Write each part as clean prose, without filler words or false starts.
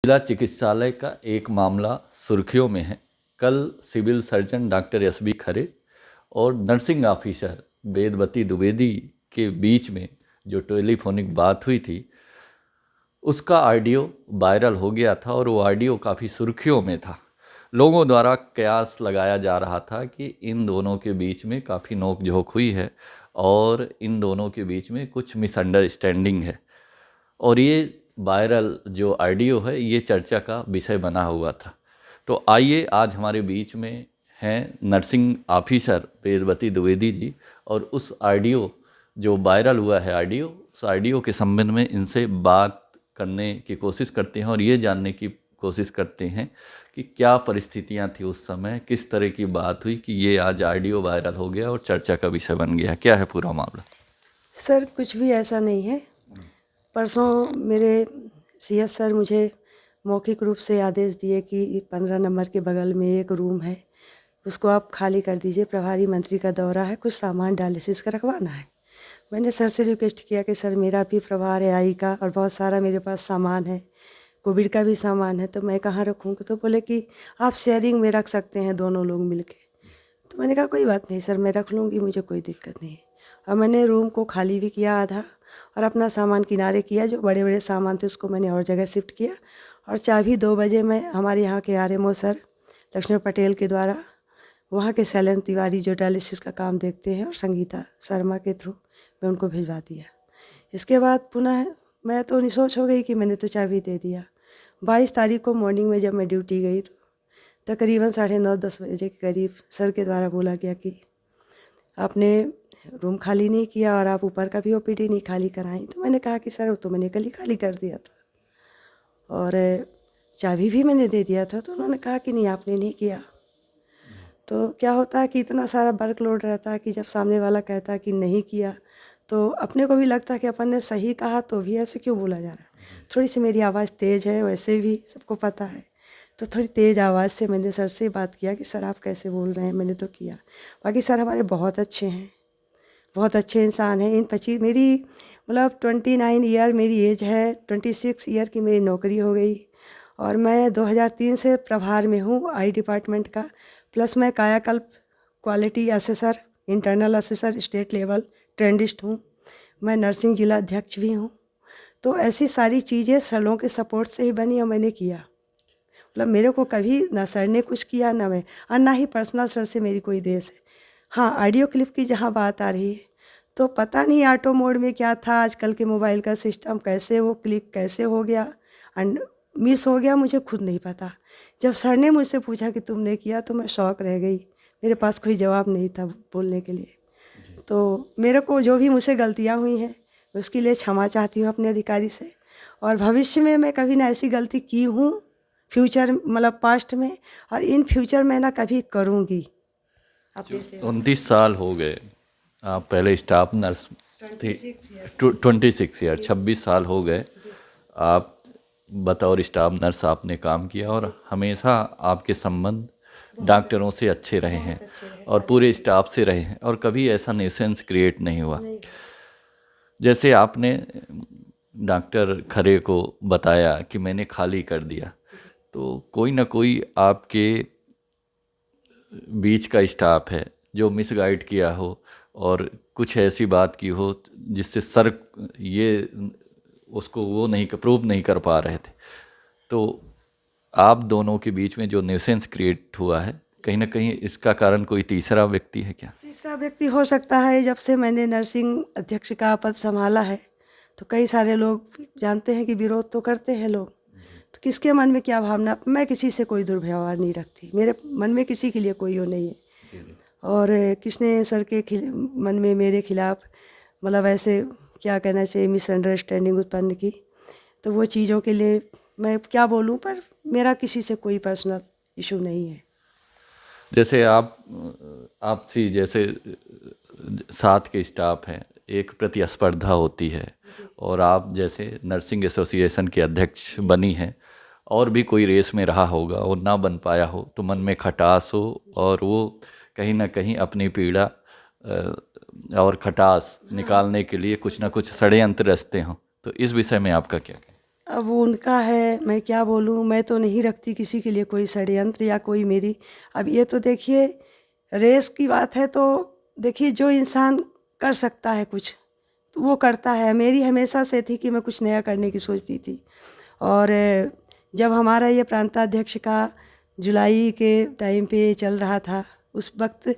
जिला चिकित्सालय का एक मामला सुर्खियों में है। कल सिविल सर्जन डॉक्टर एस.बी. खरे और नर्सिंग ऑफिसर वेदवती द्विवेदी के बीच में जो टेलीफोनिक बात हुई थी उसका ऑडियो वायरल हो गया था और वो ऑडियो काफ़ी सुर्खियों में था। लोगों द्वारा कयास लगाया जा रहा था कि इन दोनों के बीच में काफ़ी नोक-झोंक हुई है और इन दोनों के बीच में कुछ मिसअंडरस्टैंडिंग है और ये वायरल जो ऑडियो है ये चर्चा का विषय बना हुआ था। तो आइए आज हमारे बीच में हैं नर्सिंग ऑफिसर वेदवती द्विवेदी जी और उस ऑडियो जो वायरल हुआ है उस ऑडियो के संबंध में इनसे बात करने की कोशिश करते हैं और ये जानने की कोशिश करते हैं कि क्या परिस्थितियां थी उस समय, किस तरह की बात हुई कि ये आज ऑडियो वायरल हो गया और चर्चा का विषय बन गया। क्या है पूरा मामला? सर कुछ भी ऐसा नहीं है। परसों मेरे सीएस सर मुझे मौखिक रूप से आदेश दिए कि 15 नंबर के बगल में एक रूम है, उसको आप खाली कर दीजिए, प्रभारी मंत्री का दौरा है, कुछ सामान डायलिसिस का रखवाना है। मैंने सर से रिक्वेस्ट किया कि सर मेरा भी प्रभार है आई का और बहुत सारा मेरे पास सामान है, कोविड का भी सामान है, तो मैं कहाँ रखूँगी? तो बोले कि आप शेयरिंग में रख सकते हैं दोनों लोग मिल के। तो मैंने कहा कोई बात नहीं सर, मैं रख लूँगी, मुझे कोई दिक्कत नहीं है। और मैंने रूम को खाली भी किया आधा और अपना सामान किनारे किया, जो बड़े बड़े सामान थे उसको मैंने और जगह शिफ्ट किया। और चाबी 2 बजे मैं हमारे यहाँ के आरएमओ सर लक्ष्मण पटेल के द्वारा वहाँ के शैलेंद्र तिवारी जो डायलिसिस का काम देखते हैं और संगीता शर्मा के थ्रू मैं उनको भिजवा दिया। इसके बाद पुनः मैं तो निसोच हो गई कि मैंने तो चाबी दे दिया। 22 तारीख को मॉर्निंग में जब मैं ड्यूटी गई तो तकरीबन 9:30-10 बजे के करीब सर के द्वारा बोला गया कि आपने रूम खाली नहीं किया और आप ऊपर का भी ओपीडी नहीं खाली कराई। तो मैंने कहा कि सर वो तो मैंने कल ही खाली कर दिया था और चाबी भी मैंने दे दिया था। तो उन्होंने कहा कि नहीं आपने नहीं किया। तो क्या होता है कि इतना सारा वर्कलोड रहता है कि जब सामने वाला कहता है कि नहीं किया तो अपने को भी लगता है कि अपन ने सही कहा तो भी ऐसे क्यों बोला जा रहा है। थोड़ी सी मेरी आवाज़ तेज़ है, वैसे भी सबको पता है, तो थोड़ी तेज़ आवाज़ से मैंने सर से बात किया कि सर आप कैसे बोल रहे हैं। मैंने तो किया। बाकी सर हमारे बहुत अच्छे हैं, बहुत अच्छे इंसान हैं। मेरी मतलब 29 ईयर मेरी एज है, 26 ईयर की मेरी नौकरी हो गई और मैं 2003 से प्रभार में हूँ आई डिपार्टमेंट का। प्लस मैं Kayakalp quality assessor, internal assessor state level ट्रेंडिस्ट हूँ। मैं नर्सिंग जिला अध्यक्ष भी हूँ। तो ऐसी सारी चीज़ें सरों के सपोर्ट से ही बनी और मैंने किया। मतलब मेरे को कभी ना सर ने कुछ किया ना मैं, और ना ही पर्सनल सर से मेरी कोई देश है। हाँ, ऑडियो क्लिप की जहाँ बात आ रही है तो पता नहीं ऑटो मोड में क्या था, आजकल के मोबाइल का सिस्टम कैसे वो क्लिक कैसे हो गया एंड मिस हो गया, मुझे खुद नहीं पता। जब सर ने मुझसे पूछा कि तुमने किया तो मैं शॉक रह गई, मेरे पास कोई जवाब नहीं था बोलने के लिए। तो मेरे को जो भी मुझसे गलतियाँ हुई हैं उसके लिए क्षमा चाहती हूँ अपने अधिकारी से, और भविष्य में मैं कभी ना ऐसी गलती की हूँ फ्यूचर मतलब पास्ट में, और इन फ्यूचर में ना कभी करूँगी। आप फिर से 29 साल हो गए, आप पहले स्टाफ नर्स थी। 26 ईयर 26 साल हो गए आप बतौर स्टाफ नर्स आपने काम किया और हमेशा आपके संबंध डॉक्टरों से अच्छे रहे हैं और पूरे स्टाफ से रहे हैं और कभी ऐसा न्यूसेंस क्रिएट नहीं हुआ। जैसे आपने डॉक्टर खरे को बताया कि मैंने खाली कर दिया, तो कोई ना कोई आपके बीच का स्टाफ है जो मिसगाइड किया हो और कुछ ऐसी बात की हो जिससे सर ये उसको वो नहीं प्रूव नहीं कर पा रहे थे। तो आप दोनों के बीच में जो न्यूसेंस क्रिएट हुआ है, कहीं ना कहीं इसका कारण कोई तीसरा व्यक्ति है क्या? तीसरा व्यक्ति हो सकता है। जब से मैंने नर्सिंग अध्यक्ष का पद संभाला है तो कई सारे लोग जानते हैं कि विरोध तो करते हैं लोग, तो किसके मन में क्या भावना। मैं किसी से कोई दुर्व्यवहार नहीं रखती, मेरे मन में किसी के लिए कोई वो नहीं है। और किसने सर के मन में मेरे खिलाफ मतलब ऐसे क्या कहना चाहिए मिसअंडरस्टैंडिंग उत्पन्न की, तो वो चीज़ों के लिए मैं क्या बोलूँ, पर मेरा किसी से कोई पर्सनल इशू नहीं है। जैसे आपसी जैसे साथ के स्टाफ हैं, एक प्रतिस्पर्धा होती है और आप जैसे नर्सिंग एसोसिएशन के अध्यक्ष बनी हैं और भी कोई रेस में रहा होगा और ना बन पाया हो तो मन में खटास हो और वो कहीं ना कहीं अपनी पीड़ा और खटास निकालने के लिए कुछ ना कुछ षड्यंत्र रचते हों, तो इस विषय में आपका क्या कहना है? अब वो उनका है, मैं क्या बोलूँ। मैं तो नहीं रखती किसी के लिए कोई षड्यंत्र या कोई मेरी। अब ये तो देखिए, रेस की बात है तो देखिए, जो इंसान कर सकता है कुछ तो वो करता है। मेरी हमेशा से थी कि मैं कुछ नया करने की सोचती थी। और जब हमारा ये प्रांताध्यक्ष का जुलाई के टाइम पे चल रहा था, उस वक्त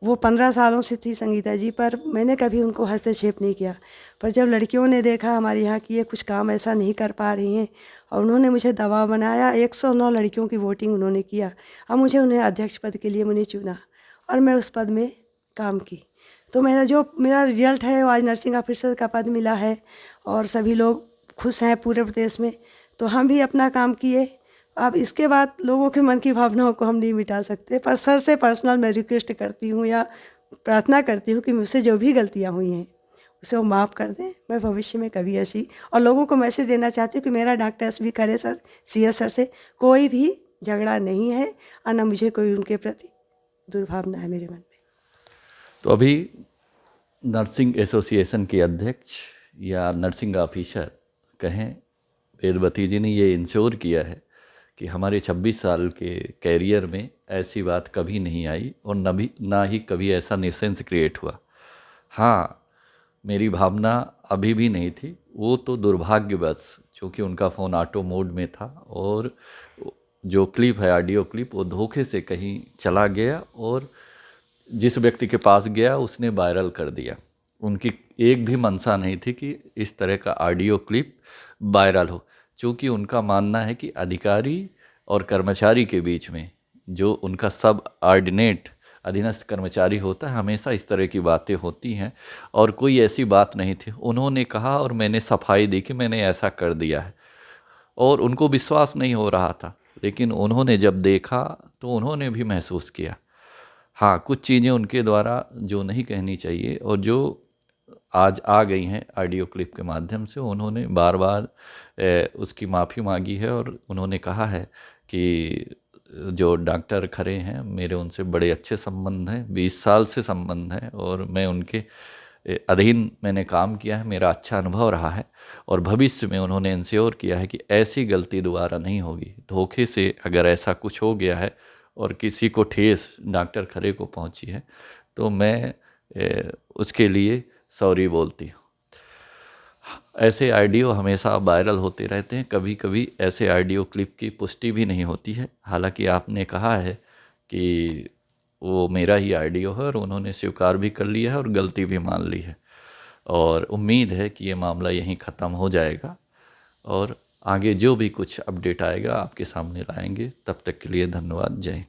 वो 15 सालों से थी संगीता जी, पर मैंने कभी उनको हस्तक्षेप नहीं किया। पर जब लड़कियों ने देखा हमारे यहाँ की ये कुछ काम ऐसा नहीं कर पा रही हैं, और उन्होंने मुझे दबाव बनाया, 109 लड़कियों की वोटिंग उन्होंने किया, अब मुझे उन्हें अध्यक्ष पद के लिए मुझे चुना और मैं उस पद में काम की। तो मेरा रिजल्ट है वो आज नर्सिंग ऑफिसर का पद मिला है और सभी लोग खुश हैं पूरे प्रदेश में। तो हम भी अपना काम किए। अब इसके बाद लोगों के मन की भावनाओं को हम नहीं मिटा सकते, पर सर से पर्सनल मैं रिक्वेस्ट करती हूँ या प्रार्थना करती हूँ कि मुझसे जो भी गलतियाँ हुई हैं उसे वो माफ़ कर दें। मैं भविष्य में कभी ऐसी, और लोगों को मैसेज देना चाहती हूँ कि मेरा डॉक्टर एसबी खरे सर, सीएस सर से कोई भी झगड़ा नहीं है और न मुझे कोई उनके प्रति दुर्भावना है मेरे मन में। तो अभी नर्सिंग एसोसिएशन के अध्यक्ष या नर्सिंग ऑफिसर कहें, वेदवती जी ने ये इंश्योर किया है कि हमारे 26 साल के कैरियर में ऐसी बात कभी नहीं आई और ना ही कभी ऐसा निसेंस क्रिएट हुआ। हाँ, मेरी भावना अभी भी नहीं थी, वो तो दुर्भाग्यवश, क्योंकि उनका फ़ोन ऑटो मोड में था और जो क्लिप है, ऑडियो क्लिप, वो धोखे से कहीं चला गया और जिस व्यक्ति के पास गया उसने वायरल कर दिया। उनकी एक भी मंशा नहीं थी कि इस तरह का ऑडियो क्लिप वायरल हो, क्योंकि उनका मानना है कि अधिकारी और कर्मचारी के बीच में जो उनका सब ऑर्डिनेट अधीनस्थ कर्मचारी होता है, हमेशा इस तरह की बातें होती हैं और कोई ऐसी बात नहीं थी। उन्होंने कहा और मैंने सफाई दी कि मैंने ऐसा कर दिया है और उनको विश्वास नहीं हो रहा था, लेकिन उन्होंने जब देखा तो उन्होंने भी महसूस किया। हाँ, कुछ चीज़ें उनके द्वारा जो नहीं कहनी चाहिए और जो आज आ गई हैं ऑडियो क्लिप के माध्यम से, उन्होंने बार बार उसकी माफ़ी मांगी है और उन्होंने कहा है कि जो डॉक्टर खरे हैं, मेरे उनसे बड़े अच्छे संबंध हैं, 20 साल से संबंध हैं और मैं उनके अधीन मैंने काम किया है, मेरा अच्छा अनुभव रहा है और भविष्य में उन्होंने इंश्योर किया है कि ऐसी गलती दोबारा नहीं होगी। धोखे से अगर ऐसा कुछ हो गया है और किसी को ठेस डॉक्टर खरे को पहुंची है तो मैं उसके लिए सॉरी बोलती हूँ। ऐसे ऑडियो हमेशा वायरल होते रहते हैं, कभी कभी ऐसे ऑडियो क्लिप की पुष्टि भी नहीं होती है। हालांकि आपने कहा है कि वो मेरा ही ऑडियो है और उन्होंने स्वीकार भी कर लिया है और गलती भी मान ली है और उम्मीद है कि ये मामला यहीं ख़त्म हो जाएगा और आगे जो भी कुछ अपडेट आएगा आपके सामने लाएंगे। तब तक के लिए धन्यवाद। जय हिंद।